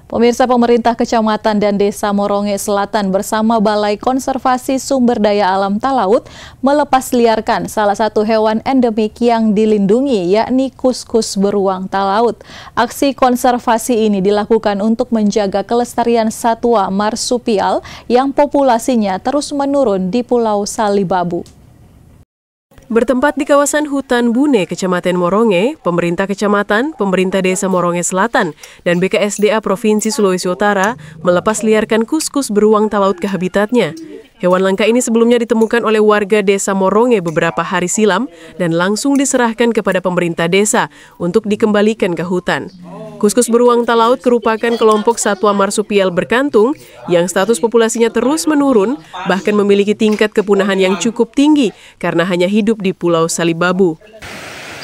Pemirsa, pemerintah Kecamatan dan Desa Moronge Selatan bersama Balai Konservasi Sumber Daya Alam Talaut melepas liarkan salah satu hewan endemik yang dilindungi, yakni kuskus beruang talaut. Aksi konservasi ini dilakukan untuk menjaga kelestarian satwa marsupial yang populasinya terus menurun di Pulau Salibabu. Bertempat di kawasan hutan Bune, Kecamatan Moronge, pemerintah kecamatan, pemerintah desa Moronge Selatan, dan BKSDA Provinsi Sulawesi Utara melepas liarkan kuskus beruang talaut ke habitatnya. Hewan langka ini sebelumnya ditemukan oleh warga desa Moronge beberapa hari silam dan langsung diserahkan kepada pemerintah desa untuk dikembalikan ke hutan. Kuskus beruang talaut merupakan kelompok satwa marsupial berkantung yang status populasinya terus menurun, bahkan memiliki tingkat kepunahan yang cukup tinggi karena hanya hidup di Pulau Salibabu.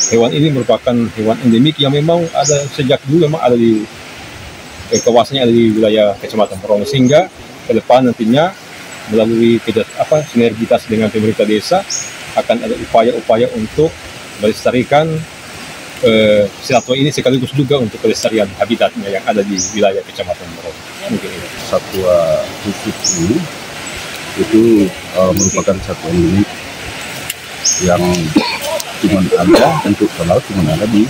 Hewan ini merupakan hewan endemik yang memang ada sejak dulu, memang ada di kawasannya, ada di wilayah Kecamatan Moronge, sehingga ke depan nantinya melalui sinergitas dengan pemerintah desa akan ada upaya-upaya untuk melestarikan satwa ini sekaligus juga untuk kelestarian habitatnya yang ada di wilayah Kecamatan Moronge. Mungkin ini. Satwa kuskus ini itu merupakan satwa endemik yang cuma ada untuk talaut, cuma ada di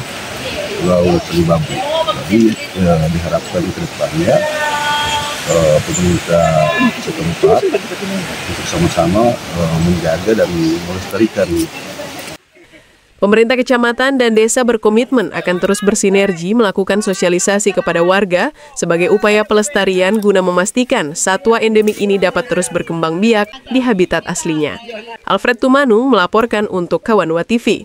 Pulau Salibabu. Jadi diharapkan ke depannya pemerintah setempat untuk sama-sama menjaga dan melestarikan. Pemerintah kecamatan dan desa berkomitmen akan terus bersinergi melakukan sosialisasi kepada warga sebagai upaya pelestarian guna memastikan satwa endemik ini dapat terus berkembang biak di habitat aslinya. Alfred Tumanung melaporkan untuk Kawanwa TV.